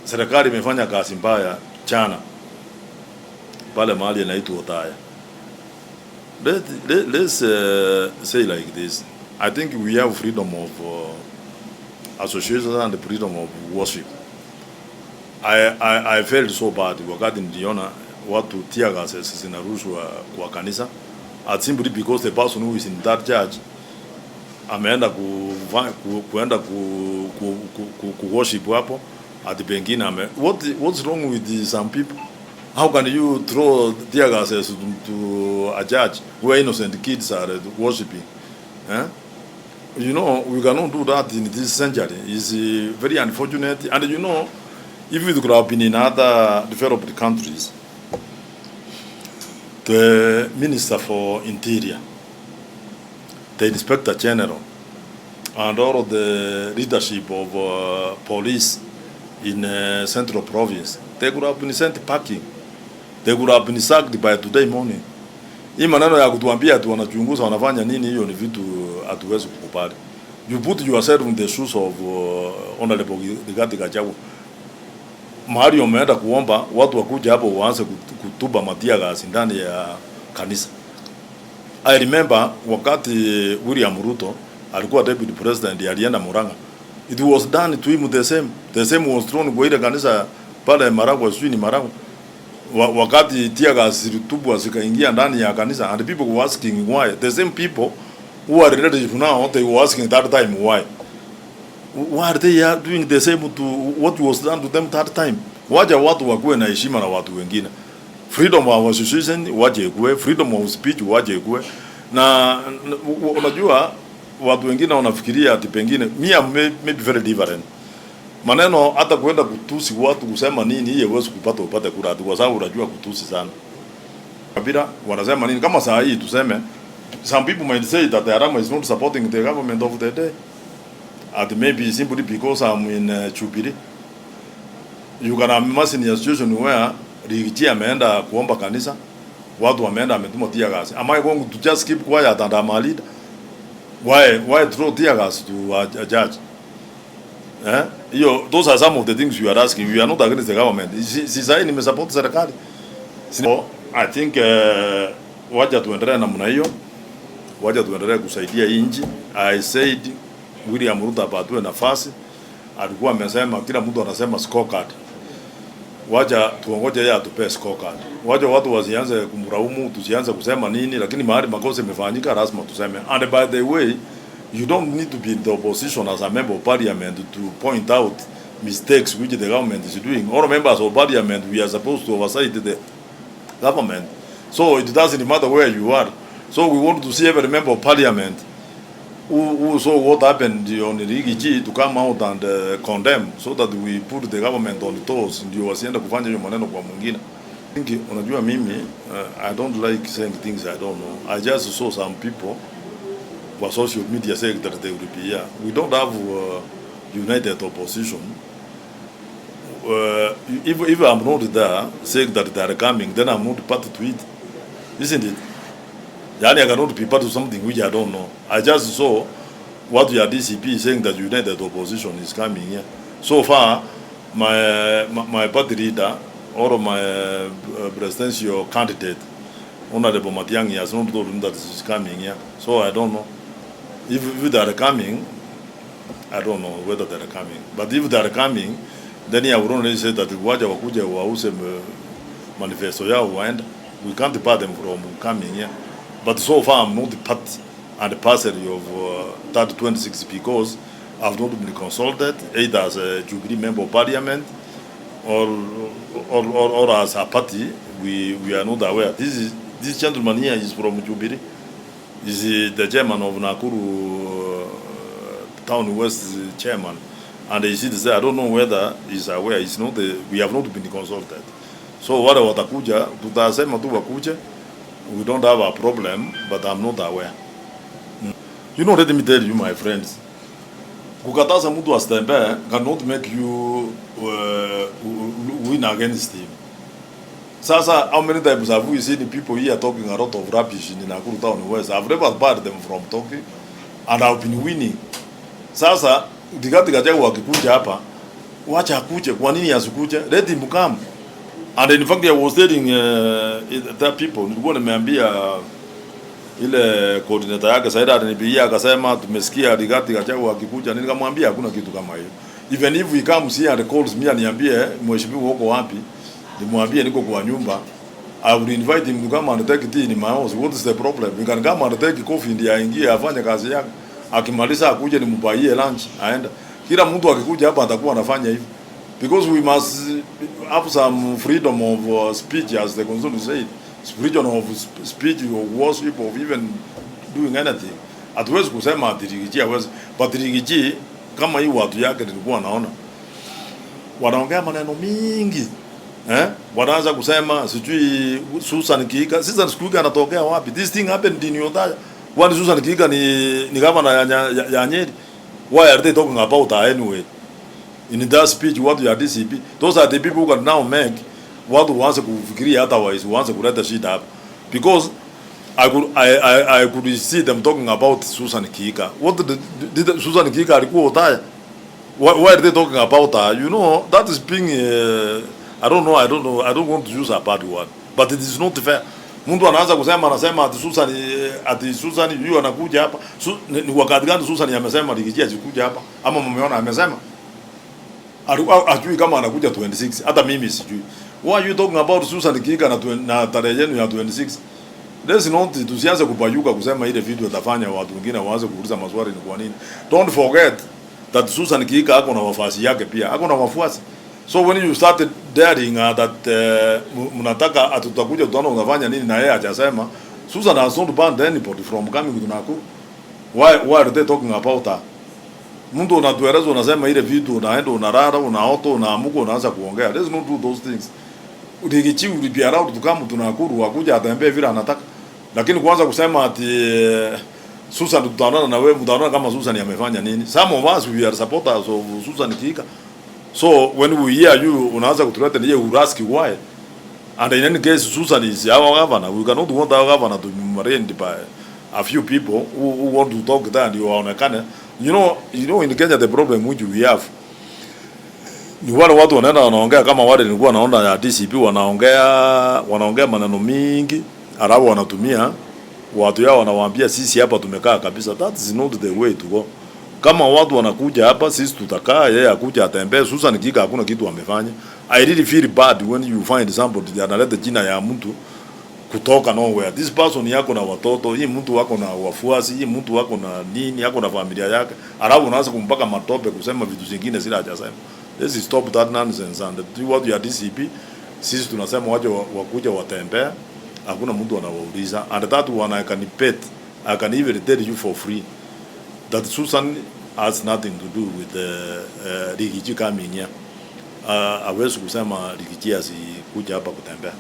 serikali imefanya kazi mbaya chana pale mahali inaitwa Othaya. Let's say like this. I think we have freedom of association and the freedom of worship. I felt so bad wakati niliona watu tear gas zinarushwa kwa kanisa, simply because the person who is in that church ameenda kuenda ku worship hapo at pengine what's wrong with some people? How can you throw tear gases to a church where innocent kids are worshiping? You know, we cannot do that in this century. It's very unfortunate. And you know, if it could have been in other developed countries, the Minister for Interior, the Inspector General, and all of the leadership of police in Central Province, they could have been sent packing. They could have been sacked by today morning. Hii maneno ya kutuambia tu wanachunguza wanafanya nini, hiyo ni vitu hatuwezi kukubali. You put yourself in the shoes of Honorable Rigathi Gachagua. Mahali umeenda kuomba watu wakuja hapo waanze kutuba matia gasi ndani ya kanisa. I remember wakati William Ruto alikuwa deputy president alienda Murang'a. It was done to him the same. The same was thrown kwa ile kanisa pale Maragwa, sio ni Maragwa. Wakati tear gas zilitupwa zikaingia ndani ya kanisa, and people were asking why. The same people who are relative now, they were asking that time why. Why are they doing the same to what was done to them that time? Waja watu wakuwe na heshima na watu wengine. Freedom of association waje kuwe, freedom of speech waje kuwe. Na unajua watu wengine wanafikiria ati pengine maybe very different. Maneno hata kwenda kutusi watu kusema nini yeye huwezi upate kura kwa sababu unajua kutusi sana. Kabila wanasema nini kama saa hii tuseme some people might say that the Arama is not supporting the government of the day. And maybe simply because I'm in Jubilee. You can imagine a situation where Rigiji ameenda kuomba kanisa, watu wameenda ametuma tear gas. Am I going to just keep quiet and I'm a leader? Why throw tear gas to a judge? Those are some of the things you are asking. We are not against the government. Sisi nimesuport serikali. So I think waja tuendelee namna hiyo. Waja tuendelee kusaidia nchi. I said William Ruto apatwe nafasi. Alikuwa amesema kila mtu anasema scorecard. Waja tuongoje yeye atupe scorecard. Waja watu wasianze kumraumu, tusianze kusema nini, lakini mahali makosa yamefanyika lazima tuseme. And by the way, you don't need to be in the opposition as a member of parliament to point out mistakes which the government is doing. All members of parliament, we are supposed to oversight the government. So it doesn't matter where you are. So we want to see every member of parliament who saw what happened on Rigiji to come out and condemn so that we put the government on the toes. Ndio wasiende kufanya hiyo maneno kwa mwingine. Unajua mimi, I don't like saying things I don't know. I just saw some people for social media saying that they will be here. We don't have united opposition. If I'm not there saying that they are coming, then I'm not part to it. Isn't it? Yani I cannot be part of something which I don't know. I just saw what your DCP saying that united opposition is coming here. So far, my party leader or my presidential candidate, Honorable Matiang'i, has not told him that he is coming here. So I don't know. If they are coming, I don't know whether they are coming. But if they are coming, then I would only say that waja wakuja wause manifesto yao waenda. We can't bar them from coming here. But so far I'm not part and parcel of that 26 because I've not been consulted either as a Jubilee member of parliament or as a party. We are not aware. This gentleman here is from Jubilee. Is the chairman of Nakuru Town West chairman, and he said, I don't know whether he's aware. It's not. We have not been consulted. So wale watakuja tutasema tu wakuja. We don't have a problem, but I'm not aware. You know, let me tell you, my friends. Kukataza mtu asitembee cannot make you win against him. Sasa, how many times have we seen people here talking a lot of rubbish in Nakuru Town West? I've never barred them from talking, and I've been winning. Sasa, Rigathi Gachagua wakikuja hapa, wacha akuje, kwa nini asikuje? Let him come. And in fact I was telling that people, nilikuwa nimeambia ile coordinator yake Saida alinipigia akasema tumesikia Rigathi Gachagua akikuja. Nikamwambia hakuna kitu kama hiyo. Even if he comes here and calls me aniambie mheshimiwa uko wapi, nimwambie niko kwa nyumba, I would invite him to come and take tea in my house. What is the problem? We can come and take coffee ndio aingie afanye kazi yake. Akimaliza akuje nimpaie lunch aenda. Kila mtu akikuja hapa atakuwa anafanya hivi. Because we must have some freedom of speech, as the constitution said. Freedom of speech, of worship, of even doing anything. Hatuwezi kusema ati Rigiji hawezi. But Rigiji kama hii watu yake nilikuwa naona wanaongea maneno mingi. Wanaanza kusema sijui Susan Kihika. Susan Kihika anatokea wapi? This thing happened in Yodaya. Why Susan Kihika ni governor ya Nyeri? Why are they talking about her anyway? In that speech, what you are DCP, those are the people who can now make what wants kufikiria otherwise, wants kuleta shida hapa. Because I could see them talking about Susan Kihika. What did Susan Kihika alikuwa Yodaya? Why are they talking about her? You know, that is being I don't know, I don't want to use a bad word, but it is not fair. Mtu anaanza kusema ati Susan yeye anakuja hapa. Ni wakati gani Susan amesema Rigiji asikuja hapa? Ama mmeona amesema? Ajui kama anakuja 26. Hata mimi sijui. Why are you talking about Susan Kihika na tarehe yenu ya 26? Let's not tusianze kupayuka kusema ile video itafanya watu wengine waanze kuuliza maswali ni kwa nini. Don't forget that Susan Kihika ako na wafuasi yake pia. Ako na wafuasi. So when you started daring that mnataka atutakuja tutaona unafanya nini na yeye hajasema, Susan has not banned anybody from coming to Nakuru. Why are they talking about her? Mtu unatueleza unasema ile vitu unaenda unarara unaoto unaamuka unaanza kuongea. Let's not do those things. Rigiji will be allowed to come to Nakuru akuja atembee vile anataka. Lakini kuanza kusema ati Susan tutaonana na wewe mtaona kama Susan amefanya nini. Some of us we are supporters of Susan Kihika. So when we hear you unaanza kutureta niye uraski why? And in any case Susan is our governor. We cannot want our governor to be married by a few people who want to talk that you are you know in Kenya the problem which we have ni wale watu wanaenda wanaongea kama wale nilikuwa naona ya DCP wanaongea maneno mingi alafu wanatumia watu yao wanawaambia sisi hapa tumekaa kabisa. That is not the way to go. Kama watu wanakuja hapa sisi tutakaa, yeye akuja atembee. Susan Kihika hakuna kitu amefanya. I really feel bad when you find somebody that analeta jina ya mtu kutoka nowhere. This person yako na watoto, hii mtu wako na wafuasi, hii mtu wako na nini, yako na familia yake. Alafu unaanza kumpaka matope kusema vitu zingine zile hajasema. Let's stop that nonsense and do what you are DCP. Sisi tunasema waje wakuja watembea. Hakuna mtu anawauliza. And that one I can even tell you for free that Susan has nothing to do with Rigiji coming here. Hawezi kusema Rigiji asikuja hapa kutembea.